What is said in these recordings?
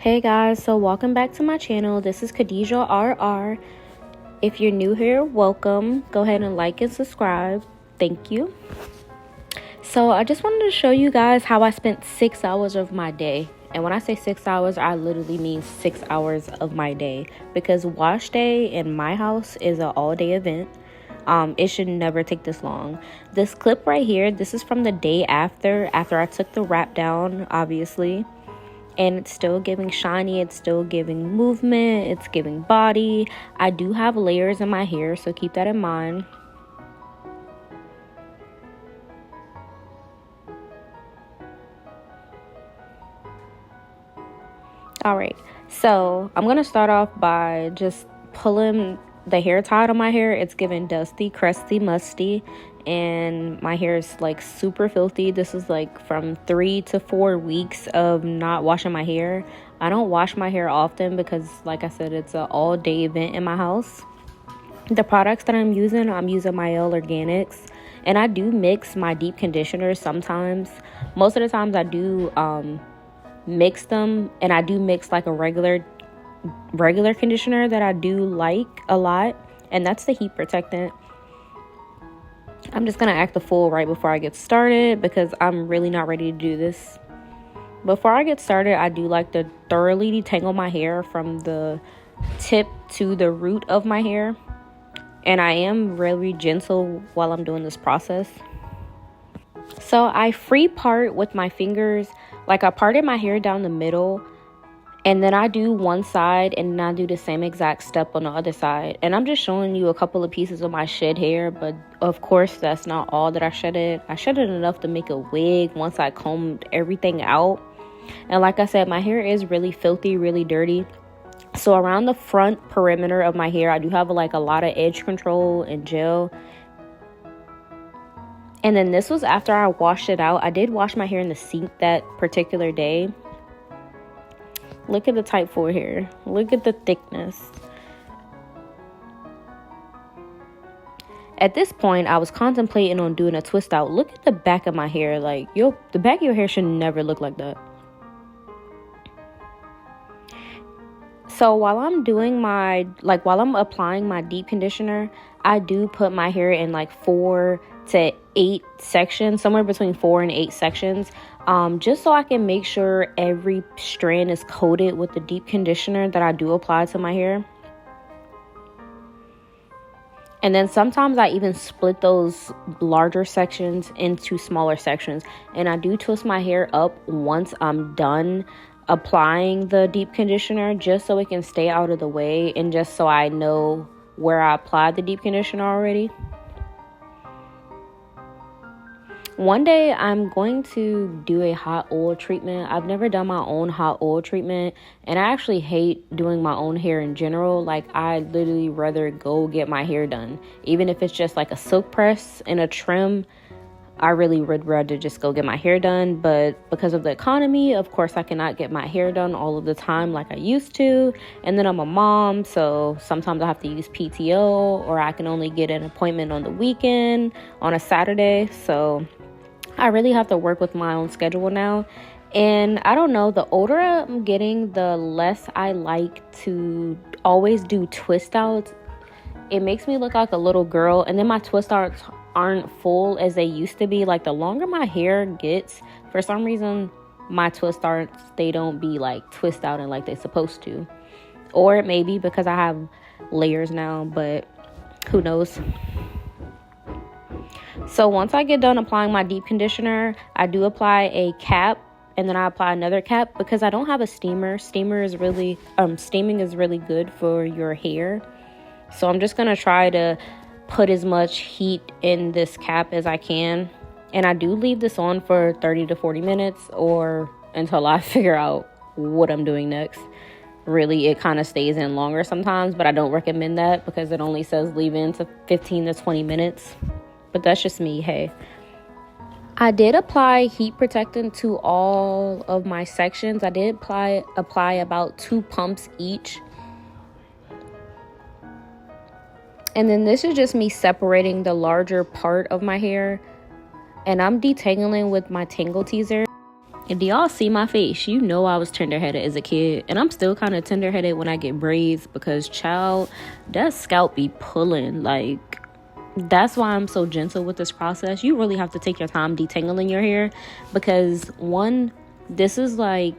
Hey guys, so welcome back to my channel. This is Kadejiahrobey. If you're new here, welcome. Go ahead and like and subscribe. Thank you. So I just wanted to show you guys how I spent 6 hours of my day. And when I say 6 hours, I literally mean 6 hours of my day. Because wash day in my house is an all-day event. It should never take this long. This clip right here, this is from the day after I took the wrap down, obviously. And it's still giving shiny, it's still giving movement, it's giving body. I do have layers in my hair, so keep that in mind. Alright, so I'm gonna start off by just pulling the hair tie out of my hair. It's giving dusty, crusty, musty, and my hair is like super filthy. This is like from 3 to 4 weeks of not washing my hair. I don't wash my hair often because, like I said, it's an all-day event in my house. The products that I'm using Mielle Organics, and I do mix my deep conditioners sometimes. Most of the times I do mix them, and I do mix like a regular conditioner that I do like a lot, and that's the heat protectant. I'm just gonna act the fool right before I get started because I'm really not ready to do this. Before I get started, I do like to thoroughly detangle my hair from the tip to the root of my hair, and I am really gentle while I'm doing this process. So I free part with my fingers, like I parted my hair down the middle, and then I do one side and then I do the same exact step on the other side. And I'm just showing you a couple of pieces of my shed hair, but of course that's not all that I shedded. I shedded enough to make a wig once I combed everything out. And like I said, my hair is really filthy, really dirty. So around the front perimeter of my hair, I do have like a lot of edge control and gel. And then this was after I washed it out. I did wash my hair in the sink that particular day. Look at the type 4 hair. Look at the thickness. At this point, I was contemplating on doing a twist out. Look at the back of my hair. Like, the back of your hair should never look like that. So while I'm doing while I'm applying my deep conditioner, I do put my hair in like 4 to 8 sections, somewhere between 4 and 8 sections, just so I can make sure every strand is coated with the deep conditioner that I do apply to my hair. And then sometimes I even split those larger sections into smaller sections, and I do twist my hair up once I'm done applying the deep conditioner, just so it can stay out of the way and just so I know where I applied the deep conditioner already. One day I'm going to do a hot oil treatment. I've never done my own hot oil treatment, and I actually hate doing my own hair in general. Like, I literally rather go get my hair done. Even if it's just like a silk press and a trim, I really would rather just go get my hair done. But because of the economy, of course, I cannot get my hair done all of the time like I used to. And then I'm a mom, so sometimes I have to use PTO, or I can only get an appointment on the weekend, on a Saturday. So I really have to work with my own schedule now. And I don't know, the older I'm getting, the less I like to always do twist outs. It makes me look like a little girl, and then my twist outs aren't full as they used to be. Like, the longer my hair gets, for some reason my twist outs, they don't be like twist out and like they're supposed to. Or it may be because I have layers now, but who knows. So once I get done applying my deep conditioner, I do apply a cap, and then I apply another cap because I don't have a steamer. Steaming is really good for your hair. So I'm just gonna try to put as much heat in this cap as I can, and I do leave this on for 30 to 40 minutes or until I figure out what I'm doing next. Really, it kind of stays in longer sometimes, but I don't recommend that because it only says leave in to 15 to 20 minutes. But that's just me, hey. I did apply heat protectant to all of my sections. I did apply about 2 pumps each. And then this is just me separating the larger part of my hair. And I'm detangling with my tangle teaser. Do y'all see my face? You know I was tender-headed as a kid, and I'm still kind of tender-headed when I get braids, because child, that scalp be pulling. Like, that's why I'm so gentle with this process. You really have to take your time detangling your hair, because one, this is like,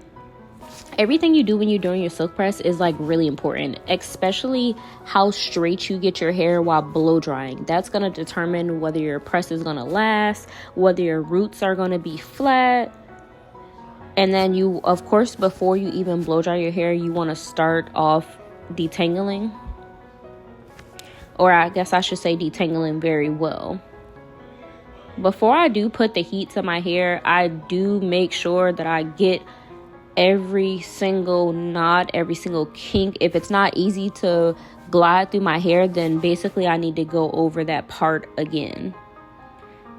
everything you do when you're doing your silk press is like really important, especially how straight you get your hair while blow drying. That's going to determine whether your press is going to last, whether your roots are going to be flat. And then you, of course, before you even blow dry your hair, you want to start off detangling. Or I guess I should say detangling very well. Before I do put the heat to my hair, I do make sure that I get every single knot, every single kink. If it's not easy to glide through my hair, then basically I need to go over that part again.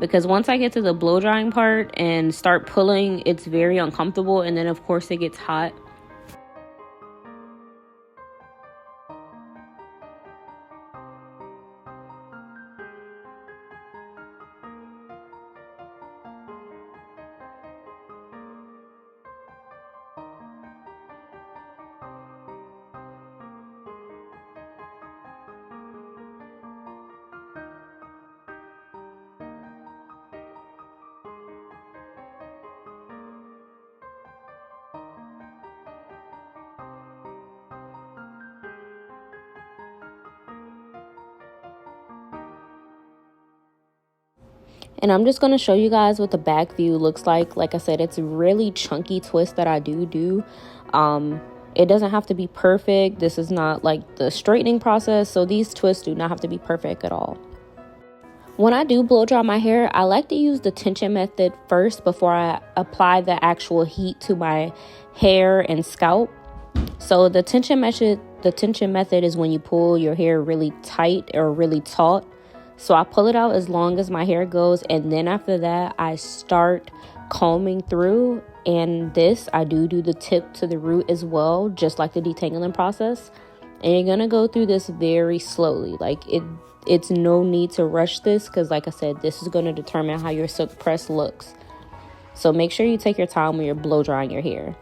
Because once I get to the blow drying part and start pulling, it's very uncomfortable. And then, of course, it gets hot. And I'm just going to show you guys what the back view looks like. Like I said, it's a really chunky twist that I do. It doesn't have to be perfect. This is not like the straightening process. So these twists do not have to be perfect at all. When I do blow dry my hair, I like to use the tension method first before I apply the actual heat to my hair and scalp. So the tension method is when you pull your hair really tight or really taut. So I pull it out as long as my hair goes, and then after that I start combing through. And this, I do the tip to the root as well, just like the detangling process. And you're gonna go through this very slowly. Like it's no need to rush this, because like I said, this is going to determine how your silk press looks. So make sure you take your time when you're blow drying your hair.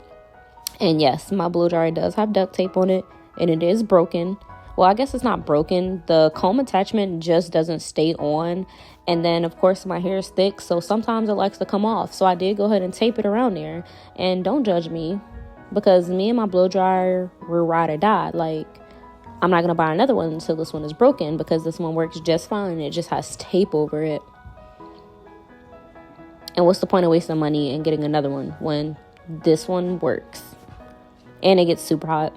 And yes, my blow dryer does have duct tape on it, and it is broken. Well, I guess it's not broken. The comb attachment just doesn't stay on. And then, of course, my hair is thick, so sometimes it likes to come off. So I did go ahead and tape it around there. And don't judge me, because me and my blow dryer, we're ride or die. Like, I'm not going to buy another one until this one is broken, because this one works just fine. It just has tape over it. And what's the point of wasting money and getting another one when this one works? And it gets super hot.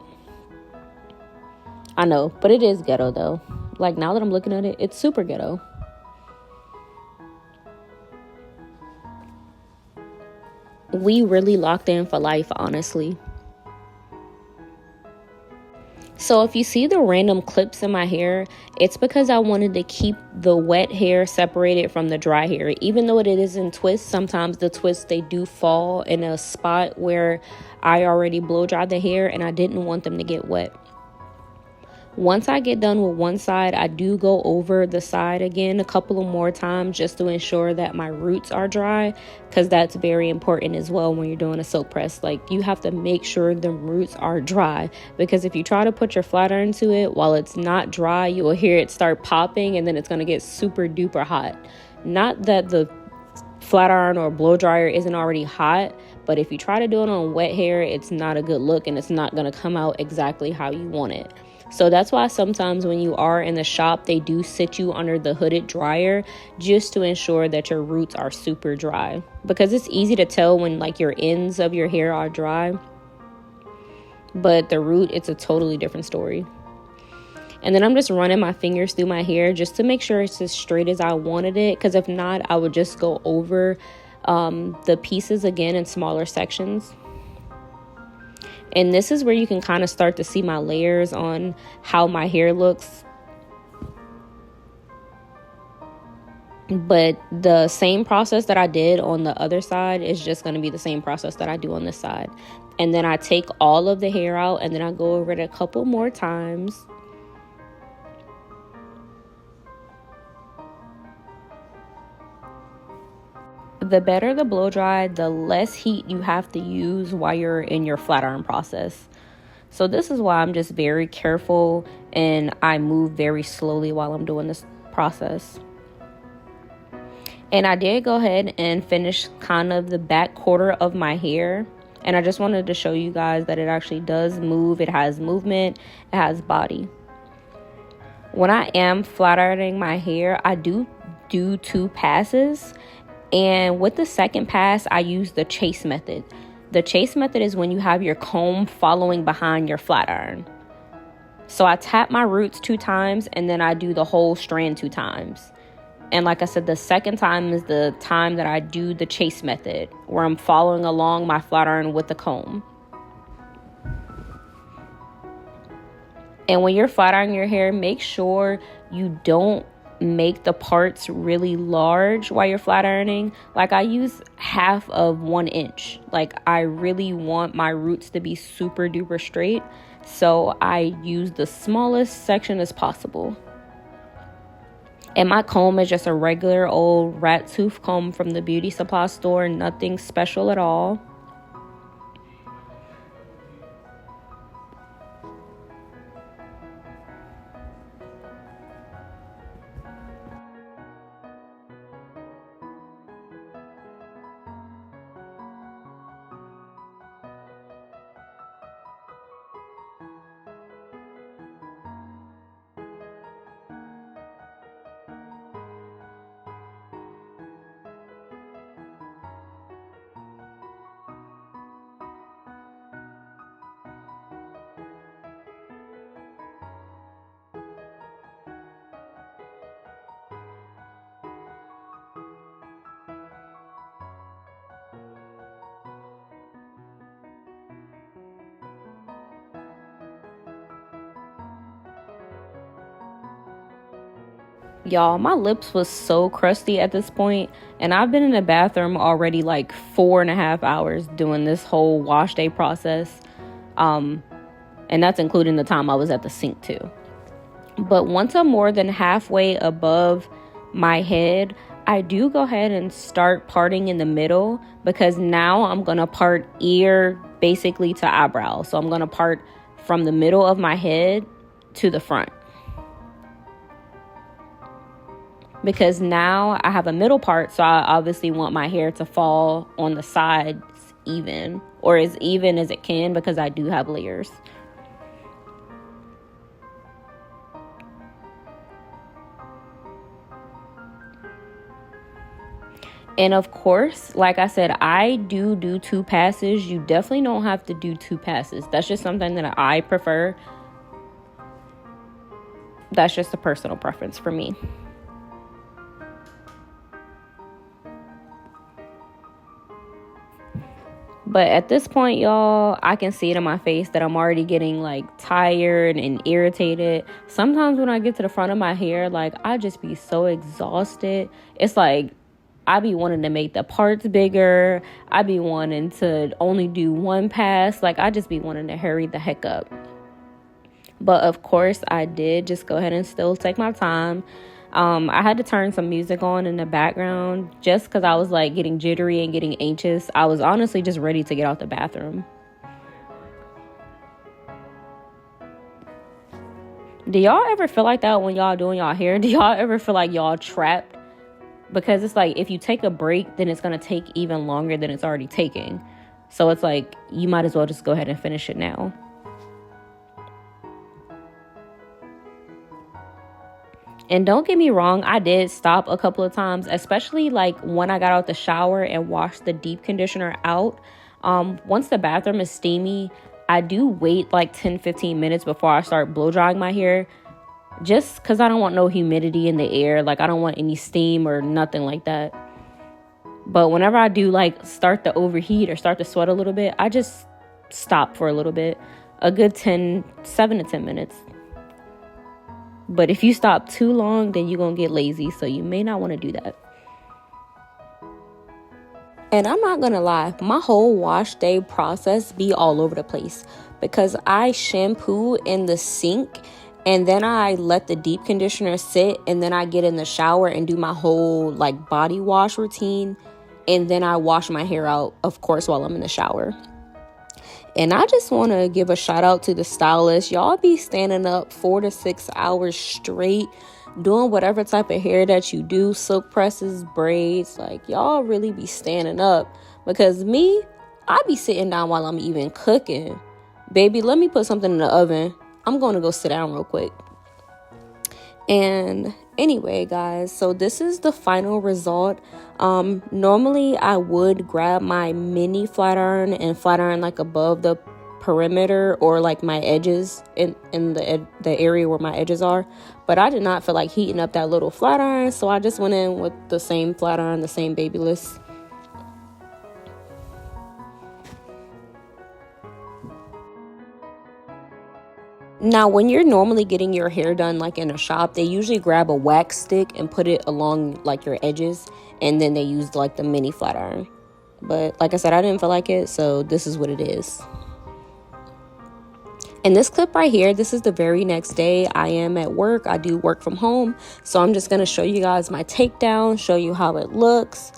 I know, but it is ghetto though. Like, now that I'm looking at it, it's super ghetto. We really locked in for life, honestly. So if you see the random clips in my hair, it's because I wanted to keep the wet hair separated from the dry hair. Even though it is in twists, sometimes the twists, they do fall in a spot where I already blow dried the hair, and I didn't want them to get wet. Once I get done with one side, I do go over the side again a couple of more times, just to ensure that my roots are dry, because that's very important as well when you're doing a silk press. Like, you have to make sure the roots are dry, because if you try to put your flat iron into it while it's not dry, you will hear it start popping, and then it's going to get super duper hot. Not that the flat iron or blow dryer isn't already hot, but if you try to do it on wet hair, it's not a good look, and it's not going to come out exactly how you want it. So that's why sometimes when you are in the shop, they do sit you under the hooded dryer, just to ensure that your roots are super dry, because it's easy to tell when like your ends of your hair are dry, but the root, it's a totally different story. And then I'm just running my fingers through my hair just to make sure it's as straight as I wanted it, because if not, I would just go over the pieces again in smaller sections. And this is where you can kind of start to see my layers on how my hair looks. But the same process that I did on the other side is just going to be the same process that I do on this side. And then I take all of the hair out, and then I go over it a couple more times. The better the blow dry, the less heat you have to use while you're in your flat iron process. So this is why I'm just very careful and I move very slowly while I'm doing this process. And I did go ahead and finish kind of the back quarter of my hair. And I just wanted to show you guys that it actually does move. It has movement. It has body. When I am flat ironing my hair, I do 2 passes. And with the second pass, I use the chase method. The chase method is when you have your comb following behind your flat iron. So I tap my roots 2 times and then I do the whole strand 2 times. And like I said, the second time is the time that I do the chase method, where I'm following along my flat iron with the comb. And when you're flat ironing your hair, make sure you don't make the parts really large while you're flat ironing. Like I use half of 1 inch. Like I really want my roots to be super duper straight. So I use the smallest section as possible. And my comb is just a regular old rat tooth comb from the beauty supply store. Nothing special at all. Y'all, my lips was so crusty at this point, and I've been in the bathroom already like 4.5 hours doing this whole wash day process. And that's including the time I was at the sink too. But once I'm more than halfway above my head, I do go ahead and start parting in the middle, because now I'm going to part ear basically to eyebrow. So I'm going to part from the middle of my head to the front. Because now I have a middle part, so I obviously want my hair to fall on the sides even, or as even as it can, because I do have layers. And of course, like I said, I do 2 passes. You definitely don't have to do 2 passes. That's just something that I prefer. That's just a personal preference for me. But at this point, y'all, I can see it in my face that I'm already getting like tired and irritated. Sometimes when I get to the front of my hair, like I just be so exhausted. It's like I be wanting to make the parts bigger. I be wanting to only do 1 pass. Like I just be wanting to hurry the heck up. But of course, I did just go ahead and still take my time. I had to turn some music on in the background just because I was like getting jittery and getting anxious. I was honestly just ready to get out the bathroom. Do y'all ever feel like that when y'all doing y'all hair? Do y'all ever feel like y'all trapped? Because it's like if you take a break, then it's going to take even longer than it's already taking. So it's like you might as well just go ahead and finish it now. And don't get me wrong, I did stop a couple of times, especially like when I got out the shower and washed the deep conditioner out. Once the bathroom is steamy, I do wait like 10-15 minutes before I start blow drying my hair, just because I don't want no humidity in the air. Like I don't want any steam or nothing like that. But whenever I do like start to overheat or start to sweat a little bit, I just stop for a little bit, a good 7 to 10 minutes. But if you stop too long, then you're going to get lazy. So you may not want to do that. And I'm not going to lie, my whole wash day process be all over the place. Because I shampoo in the sink and then I let the deep conditioner sit. And then I get in the shower and do my whole like body wash routine. and then I wash my hair out, of course, while I'm in the shower. And I just want to give a shout out to the stylist. Y'all be standing up 4 to 6 hours straight doing whatever type of hair that you do, silk presses, braids. Like, y'all really be standing up, because me, I be sitting down while I'm even cooking. Baby, let me put something in the oven. I'm going to go sit down real quick. And anyway, guys, so this is the final result. Normally I would grab my mini flat iron and flat iron like above the perimeter or like my edges in the area where my edges are, but I did not feel like heating up that little flat iron, so I just went in with the same flat iron, the same Babyliss. Now, when you're normally getting your hair done like in a shop, they usually grab a wax stick and put it along like your edges, and then they use like the mini flat iron. But like I said, I didn't feel like it, so this is what it is. And this clip right here, this is the very next day. I am at work. I do work from home, so I'm just going to show you guys my takedown, show you how it looks.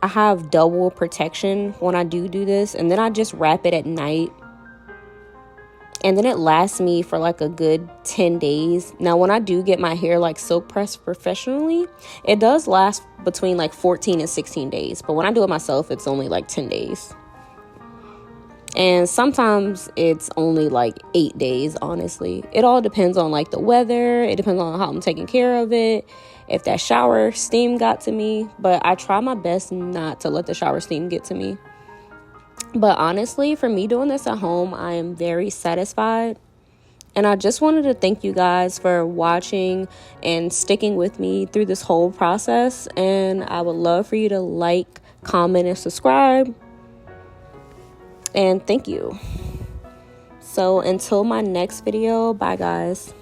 I have double protection when I do this, and then I just wrap it at night. And then it lasts me for like a good 10 days. Now, when I do get my hair like silk pressed professionally, it does last between like 14 and 16 days. But when I do it myself, it's only like 10 days. And sometimes it's only like 8 days, honestly. It all depends on like the weather. It depends on how I'm taking care of it. If that shower steam got to me. But I try my best not to let the shower steam get to me. But honestly, for me doing this at home, I am very satisfied. And I just wanted to thank you guys for watching and sticking with me through this whole process. And I would love for you to like, comment, and subscribe. And thank you. So until my next video, bye guys.